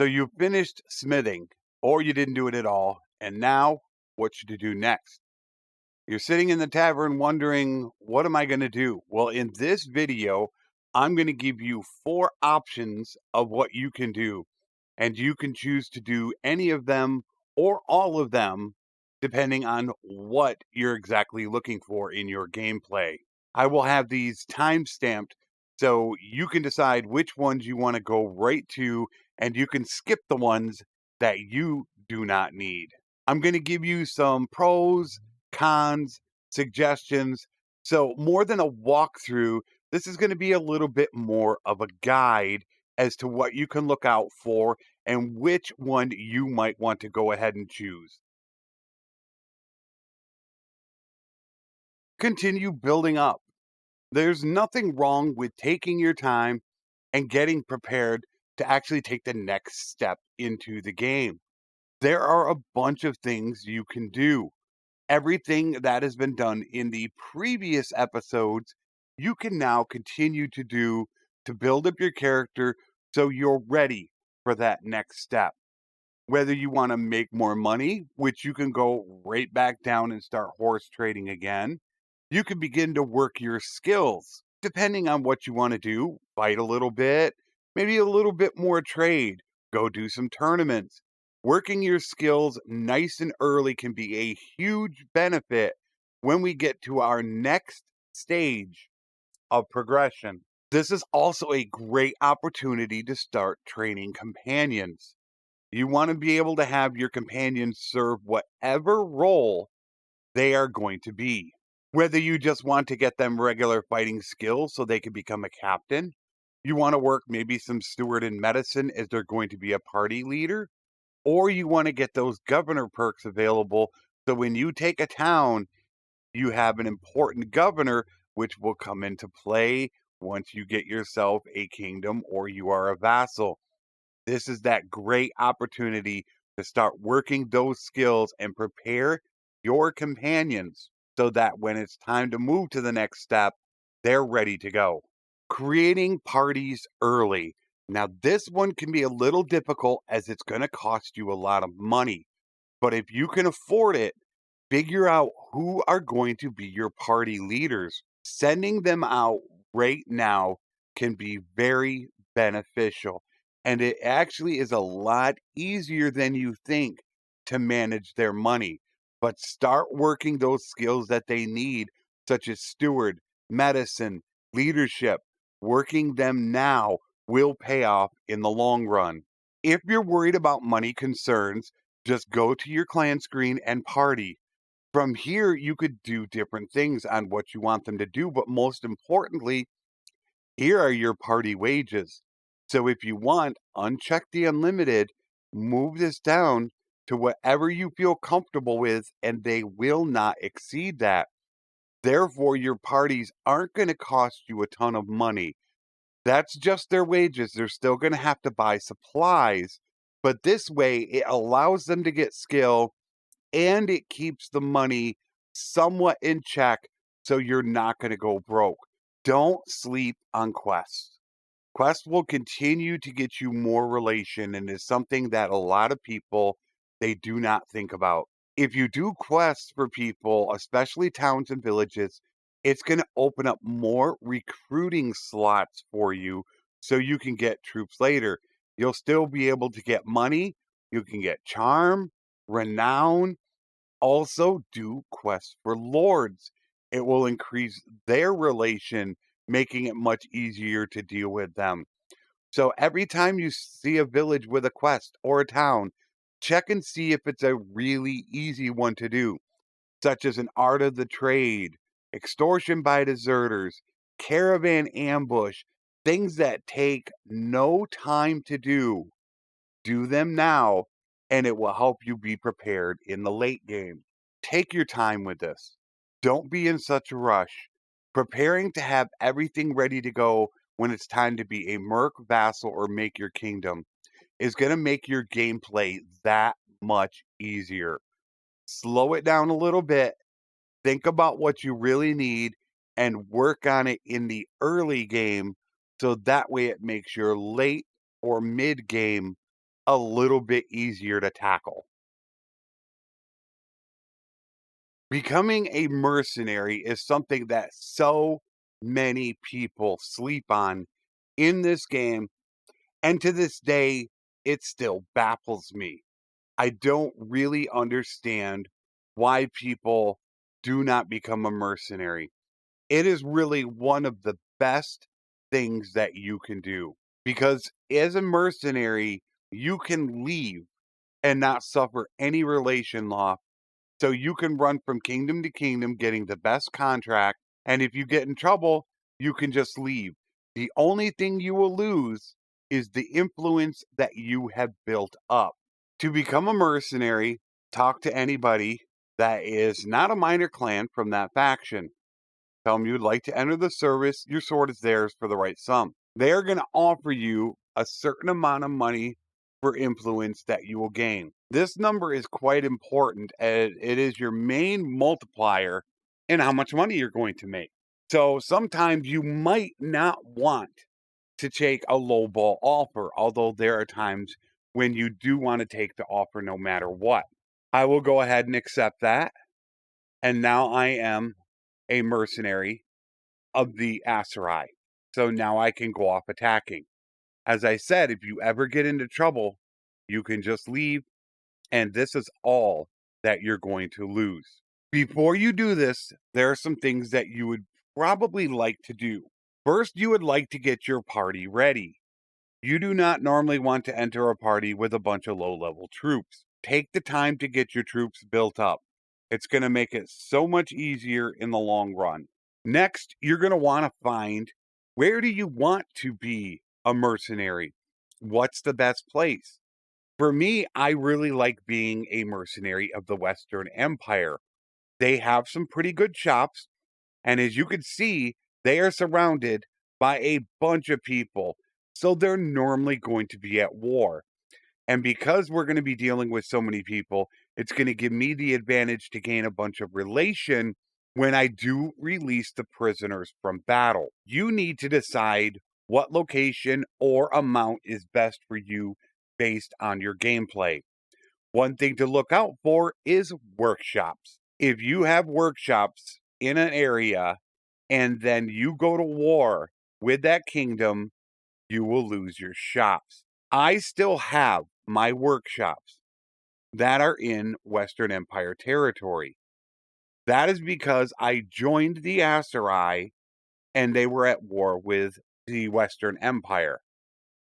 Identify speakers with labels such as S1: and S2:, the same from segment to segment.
S1: So you finished smithing, or you didn't do it at all, and now what should you do next? You're sitting in the tavern wondering, what am I going to do? Well, in this video, I'm going to give you 4 options of what you can do, and you can choose to do any of them or all of them, depending on what you're exactly looking for in your gameplay. I will have these time stamped so you can decide which ones you want to go right to, and you can skip the ones that you do not need. I'm going to give you some pros, cons, suggestions. So, more than a walkthrough, this is going to be a little bit more of a guide as to what you can look out for and which one you might want to go ahead and choose. Continue building up. There's nothing wrong with taking your time and getting prepared to actually take the next step into the game. There are a bunch of things you can do. Everything that has been done in the previous episodes, you can now continue to do to build up your character so you're ready for that next step. Whether you want to make more money, which you can go right back down and start horse trading again. You can begin to work your skills depending on what you want to do. Fight a little bit, maybe a little bit more trade, go do some tournaments. Working your skills nice and early can be a huge benefit when we get to our next stage of progression. This is also a great opportunity to start training companions. You want to be able to have your companions serve whatever role they are going to be. Whether you just want to get them regular fighting skills so they can become a captain, you want to work maybe some steward in medicine as they're going to be a party leader, or you want to get those governor perks available so when you take a town, you have an important governor which will come into play once you get yourself a kingdom or you are a vassal. This is that great opportunity to start working those skills and prepare your companions so that when it's time to move to the next step, they're ready to go. Creating parties early. Now, this one can be a little difficult as it's going to cost you a lot of money. But if you can afford it, figure out who are going to be your party leaders. Sending them out right now can be very beneficial. And it actually is a lot easier than you think to manage their money. But start working those skills that they need, such as steward, medicine, leadership. Working them now will pay off in the long run. If you're worried about money concerns, just go to your clan screen and party. From here, you could do different things on what you want them to do, but most importantly, here are your party wages. So if you want, uncheck the unlimited, move this down to whatever you feel comfortable with, and they will not exceed that. Therefore, your parties aren't going to cost you a ton of money. That's just their wages. They're still going to have to buy supplies, but this way it allows them to get skill and it keeps the money somewhat in check so you're not going to go broke. Don't sleep on quests. Quests will continue to get you more relation and is something that a lot of people they do not think about. If you do quests for people, especially towns and villages, it's going to open up more recruiting slots for you so you can get troops later. You'll still be able to get money, you can get charm, renown, also do quests for lords. It will increase their relation, making it much easier to deal with them. So every time you see a village with a quest or a town, check and see if it's a really easy one to do, such as an art of the trade, extortion by deserters, caravan ambush, things that take no time to do. Do them now, and it will help you be prepared in the late game. Take your time with this. Don't be in such a rush. Preparing to have everything ready to go when it's time to be a merc, vassal, or make your kingdom is going to make your gameplay that much easier. Slow it down a little bit. Think about what you really need and work on it in the early game so that way it makes your late or mid game a little bit easier to tackle. Becoming a mercenary is something that so many people sleep on in this game, and to this day, it still baffles me. I don't really understand why people do not become a mercenary. It is really one of the best things that you can do because as a mercenary, you can leave and not suffer any relation loss. So you can run from kingdom to kingdom getting the best contract. And if you get in trouble, you can just leave. The only thing you will lose is the influence that you have built up. To become a mercenary, talk to anybody that is not a minor clan from that faction. Tell them you'd like to enter the service. Your sword is theirs for the right sum. They are going to offer you a certain amount of money for influence that you will gain. This number is quite important as it is your main multiplier in how much money you're going to make. So sometimes you might not want to take a low ball offer, although there are times when you do want to take the offer no matter what. I will go ahead and accept that. And now I am a mercenary of the Aserai. So now I can go off attacking. As I said, if you ever get into trouble, you can just leave, and this is all that you're going to lose. Before you do this, there are some things that you would probably like to do. First, you would like to get your party ready. You do not normally want to enter a party with a bunch of low level troops. Take the time to get your troops built up. It's going to make it so much easier in the long run. Next, you're going to want to find where do you want to be a mercenary? What's the best place? For me, I really like being a mercenary of the Western Empire. They have some pretty good shops, and as you can see, they are surrounded by a bunch of people. So they're normally going to be at war. And because we're going to be dealing with so many people, it's going to give me the advantage to gain a bunch of relation when I do release the prisoners from battle. You need to decide what location or amount is best for you based on your gameplay. One thing to look out for is workshops. If you have workshops in an area and then you go to war with that kingdom, you will lose your shops. I still have my workshops that are in Western Empire territory. That is because I joined the Aserai and they were at war with the Western Empire.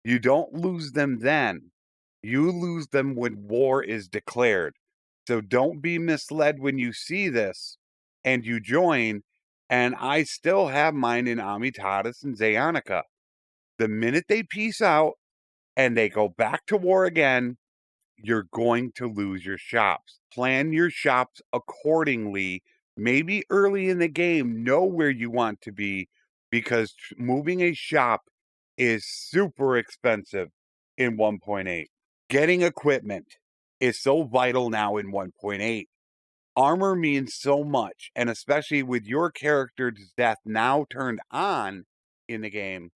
S1: You don't lose them then. You lose them when war is declared. So don't be misled when you see this and you join. And I still have mine in Amitatis and Zayanica. The minute they peace out and they go back to war again, you're going to lose your shops. Plan your shops accordingly. Maybe early in the game, know where you want to be because moving a shop is super expensive in 1.8. Getting equipment is so vital now in 1.8. Armor means so much, and especially with your character's death now turned on in the game,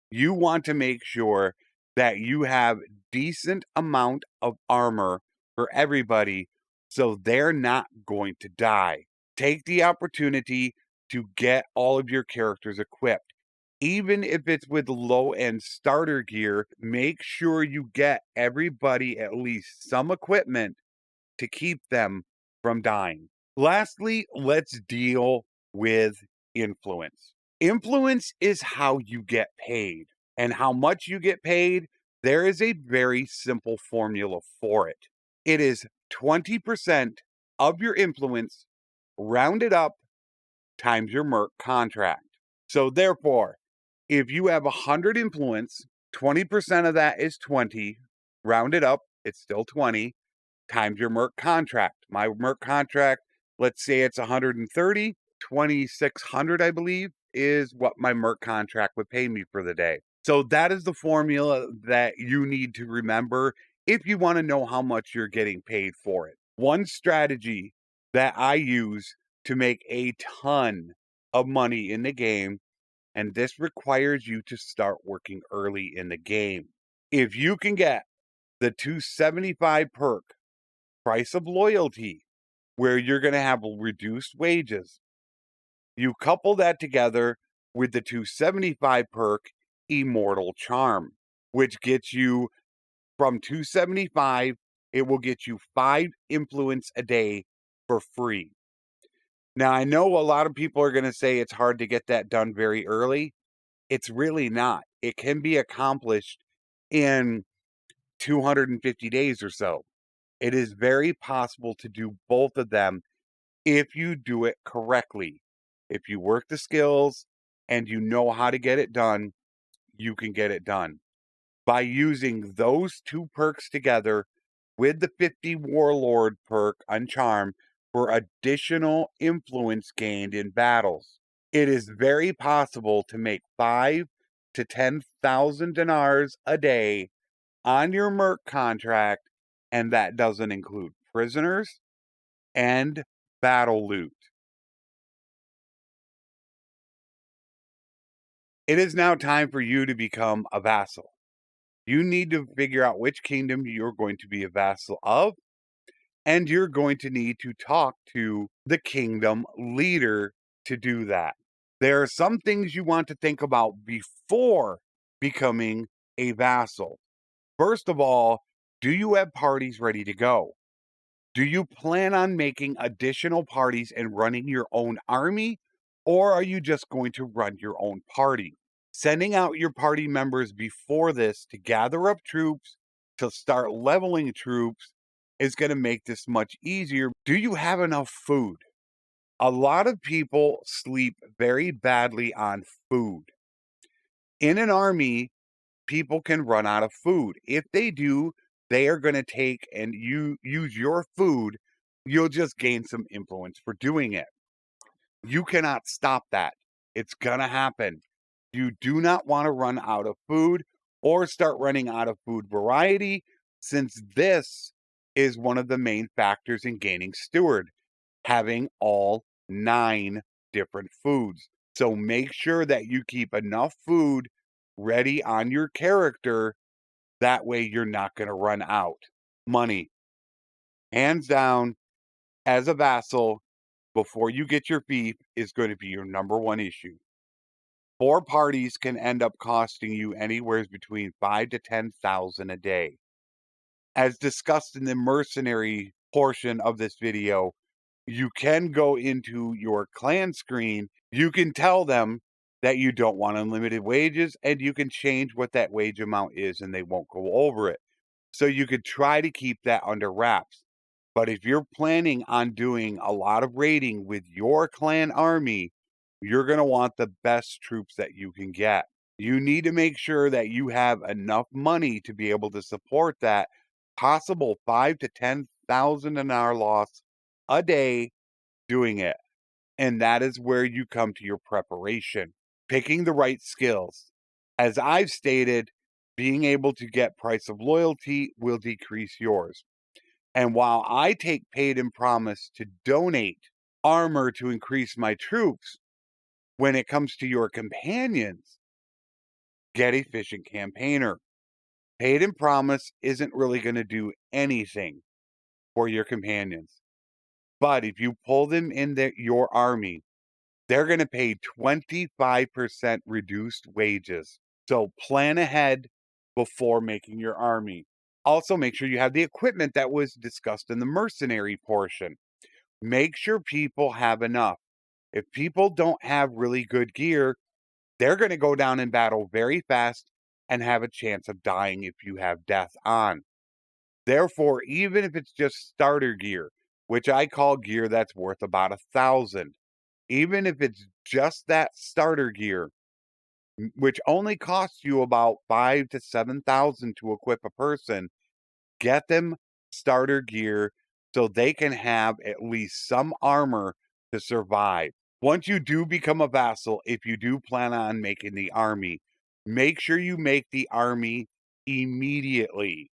S1: you want to make sure that you have decent amount of armor for everybody so they're not going to die. Take the opportunity to get all of your characters equipped. Even if it's with low end starter gear, make sure you get everybody at least some equipment to keep them from dying. Lastly, let's deal with influence. Influence is how you get paid, and how much you get paid. There is a very simple formula for it. It is 20% of your influence rounded up times your merc contract. So, therefore, if you have 100 influence, 20% of that is 20, rounded up, it's still 20 times your merc contract. My merc contract, let's say it's 130, 2,600, I believe, is what my merc contract would pay me for the day. So that is the formula that you need to remember if you want to know how much you're getting paid for it. One strategy that I use to make a ton of money in the game, and this requires you to start working early in the game. If you can get the 275 perk, Price of Loyalty, where you're going to have reduced wages. You couple that together with the 275 perk, Immortal Charm, which gets you from 275, it will get you 5 influence a day for free. Now, I know a lot of people are going to say it's hard to get that done very early. It's really not. It can be accomplished in 250 days or so. It is very possible to do both of them if you do it correctly. If you work the skills and you know how to get it done, you can get it done. By using those two perks together with the 50 Warlord perk on Charm for additional influence gained in battles, it is very possible to make 5 to 10,000 dinars a day on your merc contract, and that doesn't include prisoners and battle loot. It is now time for you to become a vassal. You need to figure out which kingdom you're going to be a vassal of, and you're going to need to talk to the kingdom leader to do that. There are some things you want to think about before becoming a vassal. First of all, do you have parties ready to go? Do you plan on making additional parties and running your own army, or are you just going to run your own party? Sending out your party members before this to gather up troops, to start leveling troops, is going to make this much easier. Do you have enough food? A lot of people sleep very badly on food. In an army, people can run out of food. If they do, they are going to take and you use your food. You'll just gain some influence for doing it. You cannot stop that. It's going to happen. You do not want to run out of food or start running out of food variety, since this is one of the main factors in gaining steward, having all 9 different foods. So make sure that you keep enough food ready on your character. That way you're not going to run out. Money, hands down, as a vassal, before you get your fief, is going to be your number one issue. 4 parties can end up costing you anywhere between 5 to 10,000 a day. As discussed in the mercenary portion of this video, you can go into your clan screen. You can tell them that you don't want unlimited wages, and you can change what that wage amount is and they won't go over it. So you could try to keep that under wraps. But if you're planning on doing a lot of raiding with your clan army, you're going to want the best troops that you can get. You need to make sure that you have enough money to be able to support that possible 5 to 10,000 an hour loss a day doing it. And that is where you come to your preparation, picking the right skills. As I've stated, being able to get price of loyalty will decrease yours. And while I take paid and promise to donate armor to increase my troops, when it comes to your companions, get efficient campaigner. Paid and promise isn't really going to do anything for your companions. But if you pull them in your army, they're going to pay 25% reduced wages. So plan ahead before making your army. Also, make sure you have the equipment that was discussed in the mercenary portion. Make sure people have enough. If people don't have really good gear, they're going to go down in battle very fast and have a chance of dying if you have death on. Therefore, even if it's just starter gear, which I call gear that's worth about 1,000, even if it's just that starter gear, which only costs you about 5 to 7,000 to equip a person, get them starter gear so they can have at least some armor to survive. Once you do become a vassal, if you do plan on making the army, make sure you make the army immediately.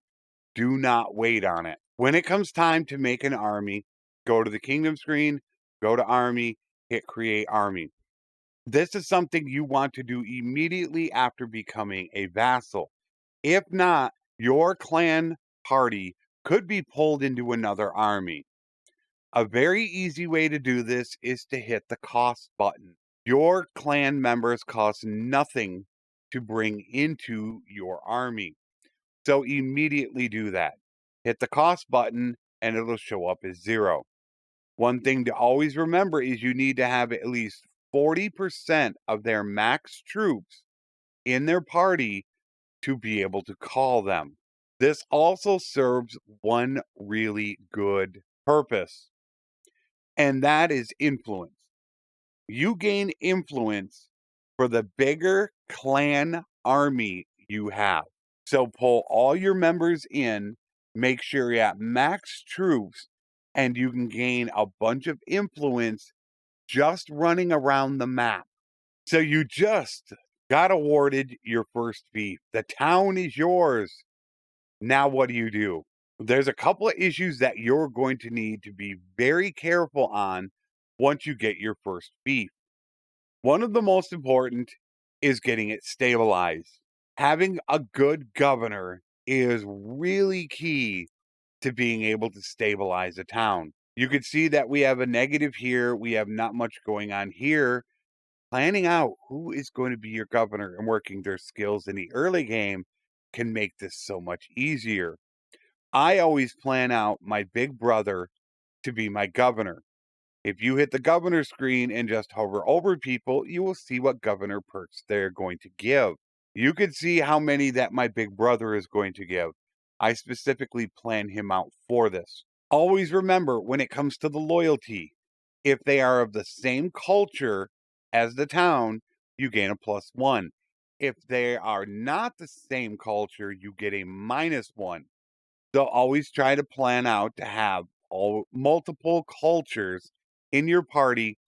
S1: Do not wait on it. When it comes time to make an army, go to the kingdom screen, go to army, hit create army. This is something you want to do immediately after becoming a vassal. If not, your clan party could be pulled into another army. A very easy way to do this is to hit the cost button. Your clan members cost nothing to bring into your army. So immediately do that. Hit the cost button and it'll show up as 0. One thing to always remember is you need to have at least 40% of their max troops in their party to be able to call them. This also serves one really good purpose, and that is influence. You gain influence for the bigger clan army you have. So pull all your members in, make sure you're at max troops, and you can gain a bunch of influence just running around the map. So you just got awarded your first fief. The town is yours. Now what do? There's a couple of issues that you're going to need to be very careful on once you get your first fief. One of the most important is getting it stabilized. Having a good governor is really key to being able to stabilize a town. You can see that we have a negative here. We have not much going on here. Planning out who is going to be your governor and working their skills in the early game can make this so much easier. I always plan out my big brother to be my governor. If you hit the governor screen and just hover over people, you will see what governor perks they're going to give. You can see how many that my big brother is going to give. I specifically plan him out for this. Always remember when it comes to the loyalty, if they are of the same culture as the town, you gain a +1. If they are not the same culture, you get a -1. So always try to plan out to have multiple cultures in your party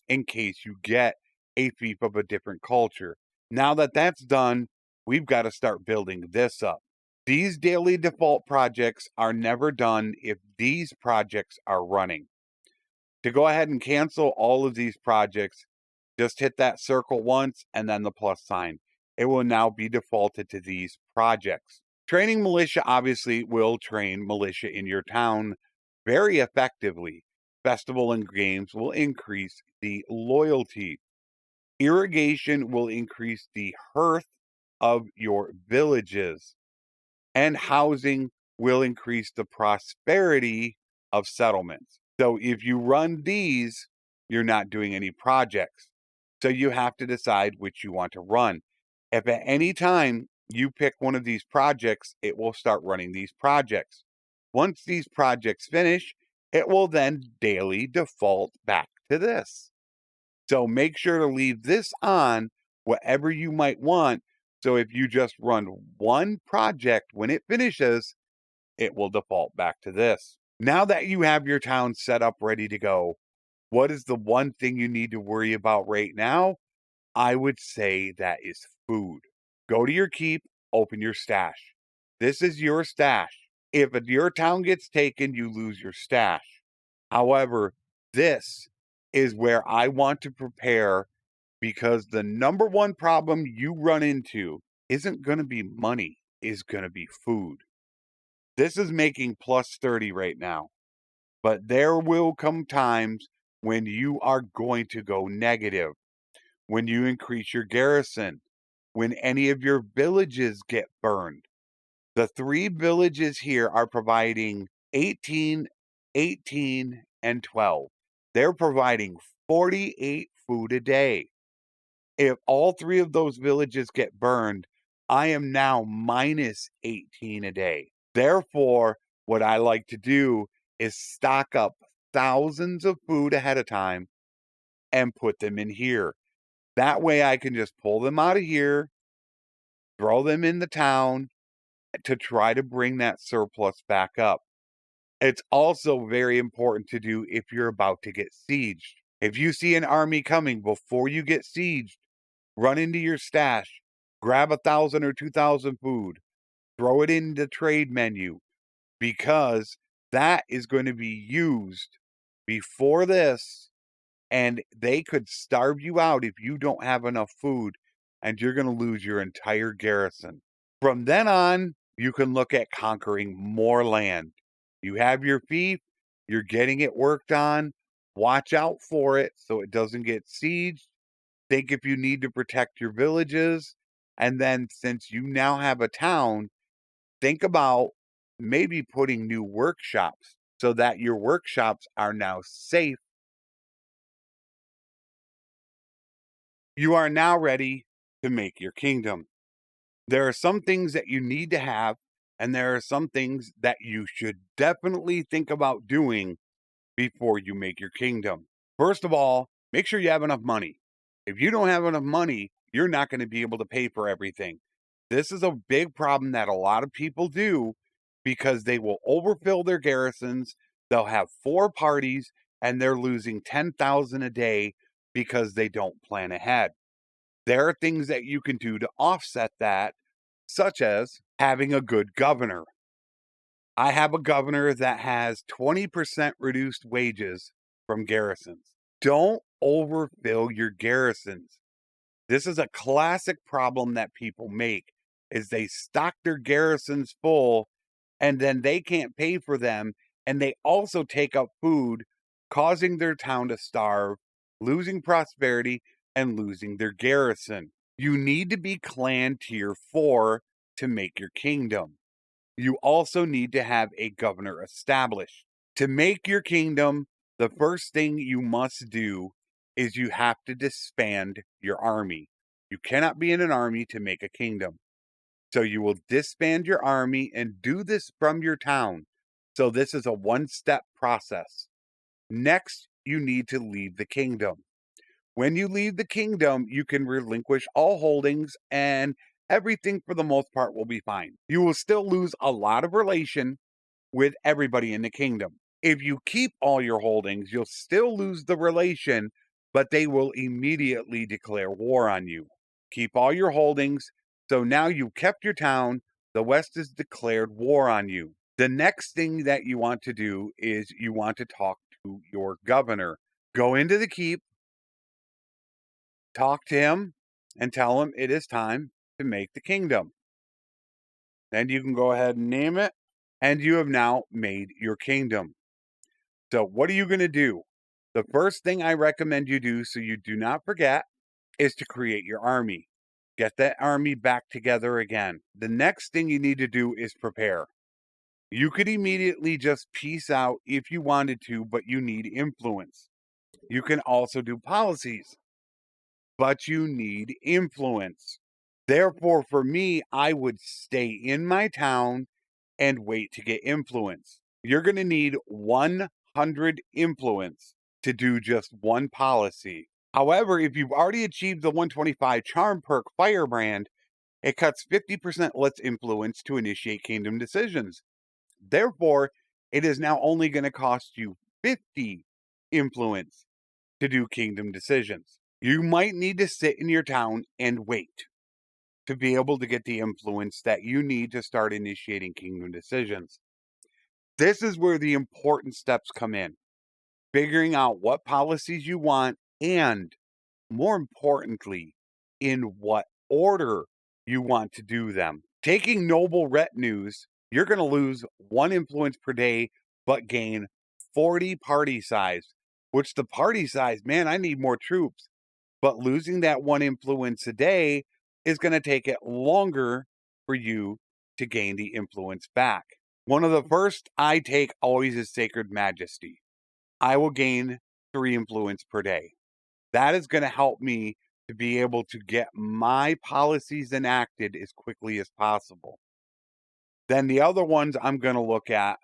S1: in case you get a fief of a different culture. Now that that's done, we've got to start building this up. These daily default projects are never done if these projects are running. To go ahead and cancel all of these projects, just hit that circle once and then the +sign. It will now be defaulted to these projects. Training militia obviously will train militia in your town very effectively. Festival and games will increase the loyalty. Irrigation will increase the hearth of your villages. And housing will increase the prosperity of settlements. So if you run these, you're not doing any projects. So you have to decide which you want to run. If at any time you pick one of these projects, it will start running these projects. Once these projects finish, it will then daily default back to this. So make sure to leave this on, whatever you might want. So if you just run one project, when it finishes, it will default back to this. Now that you have your town set up, ready to go, what is the one thing you need to worry about right now? I would say that is food. Go to your keep, open your stash. This is your stash. If your town gets taken, you lose your stash. However, this is where I want to prepare, because the number one problem you run into isn't going to be money, is going to be food. This is making +30 right now, but there will come times when you are going to go negative, when you increase your garrison, when any of your villages get burned. The 3 villages here are providing 18, 18, and 12. They're providing 48 food a day. If all 3 of those villages get burned, I am now -18 a day. Therefore, what I like to do is stock up thousands of food ahead of time and put them in here. That way I can just pull them out of here, throw them in the town to try to bring that surplus back up. It's also very important to do if you're about to get sieged. If you see an army coming before you get sieged, run into your stash, grab 1,000 or 2,000 food, throw it in the trade menu, because that is going to be used before this, and they could starve you out if you don't have enough food, and you're going to lose your entire garrison. From then on, You can look at conquering more land. You have your fief, you're getting it worked on. Watch out for it so it doesn't get sieged. Think if you need to protect your villages. And then, since you now have a town, think about maybe putting new workshops so that your workshops are now safe. You are now ready to make your kingdom. There are some things that you need to have, and there are some things that you should definitely think about doing before you make your kingdom. First of all, make sure you have enough money. If you don't have enough money, you're not going to be able to pay for everything. This is a big problem that a lot of people do because they will overfill their garrisons. They'll have 4 parties and they're losing 10,000 a day because they don't plan ahead. There are things that you can do to offset that, such as having a good governor. I have a governor that has 20% reduced wages from garrisons. Don't overfill your garrisons. This is a classic problem that people make is they stock their garrisons full and then they can't pay for them and they also take up food, causing their town to starve, losing prosperity and losing their garrison. You need to be clan tier 4 to make your kingdom. You also need to have a governor established. To make your kingdom, the first thing you must do is you have to disband your army. You cannot be in an army to make a kingdom. So you will disband your army and do this from your town. So this is a one-step process. Next, you need to leave the kingdom. When you leave the kingdom, you can relinquish all holdings and everything for the most part will be fine. You will still lose a lot of relation with everybody in the kingdom. If you keep all your holdings, you'll still lose the relation, but they will immediately declare war on you. Keep all your holdings. So now you've kept your town. The West has declared war on you. The next thing that you want to do is you want to talk to your governor. Go into the keep, talk to him, and tell him it is time to make the kingdom. Then you can go ahead and name it, and you have now made your kingdom. So, what are you going to do? The first thing I recommend you do so you do not forget is to create your army. Get that army back together again. The next thing you need to do is prepare. You could immediately just peace out if you wanted to, but you need influence. You can also do policies, but you need influence. Therefore, for me, I would stay in my town and wait to get influence. You're going to need 100 influence to do just one policy. However, if you've already achieved the 125 charm perk Firebrand, it cuts 50% less influence to initiate kingdom decisions. Therefore, it is now only going to cost you 50 influence to do kingdom decisions. You might need to sit in your town and wait to be able to get the influence that you need to start initiating kingdom decisions. This is where the important steps come in. Figuring out what policies you want and, more importantly, in what order you want to do them. Taking noble retinues, you're going to lose 1 influence per day, but gain 40 party size, which the party size, man, I need more troops. But losing that 1 influence a day is going to take it longer for you to gain the influence back. One of the first I take always is Sacred Majesty. I will gain 3 influence per day. That is going to help me to be able to get my policies enacted as quickly as possible. Then the other ones I'm going to look at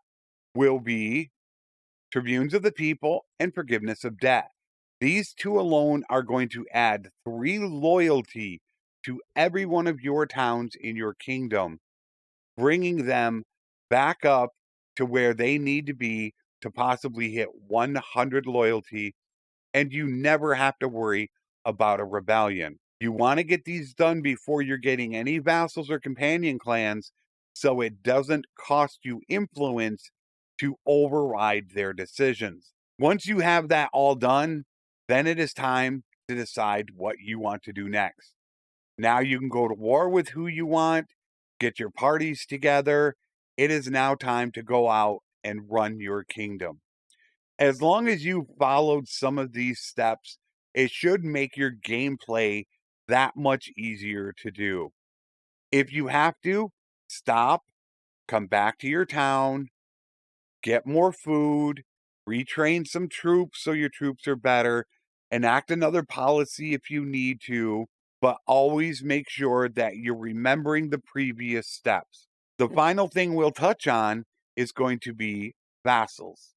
S1: will be Tribunes of the People and Forgiveness of Debt. These 2 alone are going to add 3 loyalty to every one of your towns in your kingdom, bringing them back up to where they need to be to possibly hit 100 loyalty, and you never have to worry about a rebellion. You want to get these done before you're getting any vassals or companion clans, so it doesn't cost you influence to override their decisions. Once you have that all done, then it is time to decide what you want to do next. Now you can go to war with who you want. get your parties together. It is now time to go out and run your kingdom. As long as you followed some of these steps, it should make your gameplay that much easier to do. If you have to, stop, come back to your town, get more food, retrain some troops so your troops are better, enact another policy if you need to, but always make sure that you're remembering the previous steps. The final thing we'll touch on is going to be vassals.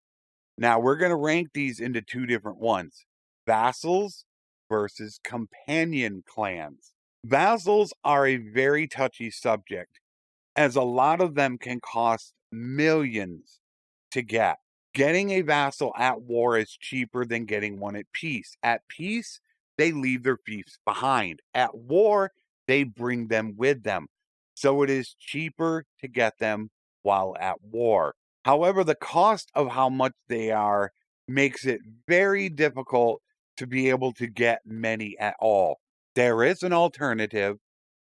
S1: Now, we're going to rank these into two different ones: vassals versus companion clans. Vassals are a very touchy subject, as a lot of them can cost millions to get. Getting a vassal at war is cheaper than getting one at peace. At peace, they leave their fiefs behind. At war, they bring them with them. So it is cheaper to get them while at war. However, the cost of how much they are makes it very difficult to be able to get many at all. There is an alternative,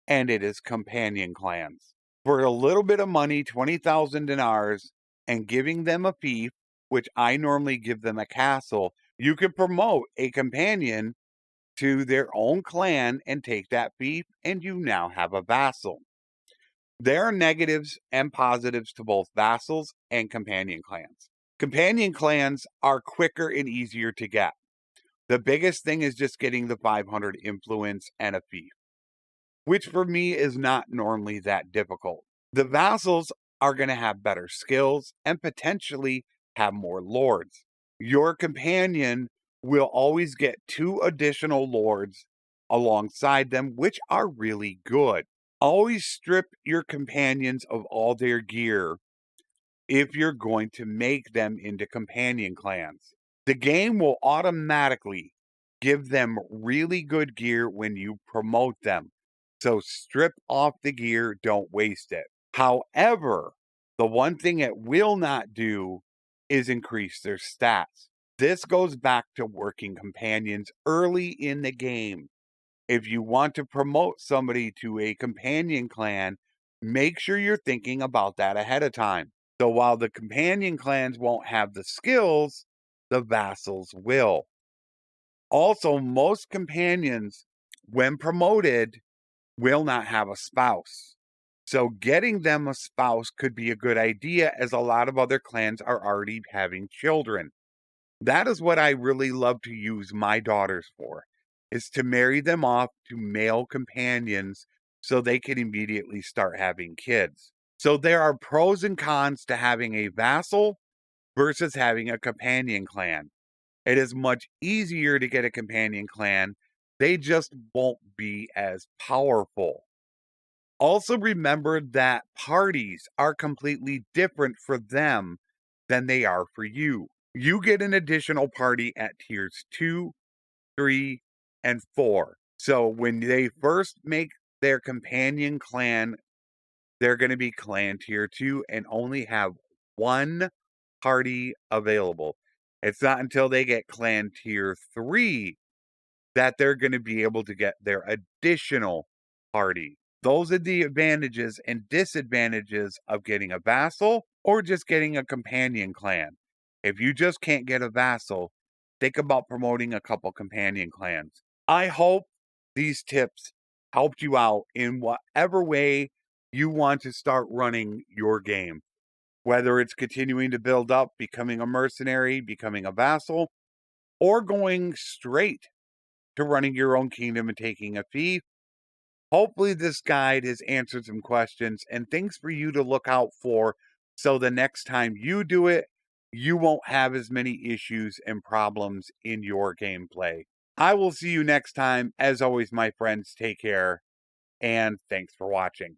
S1: and it is companion clans. For a little bit of money, 20,000 dinars, and giving them a fief, which I normally give them a castle, you can promote a companion to their own clan and take that fief, and you now have a vassal. There are negatives and positives to both vassals and companion clans. Companion clans are quicker and easier to get. The biggest thing is just getting the 500 influence and a fief, which for me is not normally that difficult. The vassals are going to have better skills and potentially have more lords. Your companion will always get 2 additional lords alongside them, which are really good. Always strip your companions of all their gear if you're going to make them into companion clans. The game will automatically give them really good gear when you promote them. So strip off the gear, don't waste it. However, the one thing it will not do is increase their stats. This goes back to working companions early in the game. If you want to promote somebody to a companion clan, make sure you're thinking about that ahead of time. So while the companion clans won't have the skills, the vassals will. Also, most companions, when promoted, will not have a spouse. So getting them a spouse could be a good idea, as a lot of other clans are already having children. That is what I really love to use my daughters for, is to marry them off to male companions so they can immediately start having kids. So there are pros and cons to having a vassal versus having a companion clan. It is much easier to get a companion clan. They just won't be as powerful. Also, remember that parties are completely different for them than they are for you. You get an additional party at tiers 2, 3, and 4. So when they first make their companion clan, they're going to be clan tier 2 and only have one party available. It's not until they get clan tier 3 that they're going to be able to get their additional party. Those are the advantages and disadvantages of getting a vassal or just getting a companion clan. If you just can't get a vassal, think about promoting a couple companion clans. I hope these tips helped you out in whatever way you want to start running your game. Whether it's continuing to build up, becoming a mercenary, becoming a vassal, or going straight to running your own kingdom and taking a fief. Hopefully, this guide has answered some questions and things for you to look out for, so the next time you do it, you won't have as many issues and problems in your gameplay. I will see you next time. As always, my friends, take care, and thanks for watching.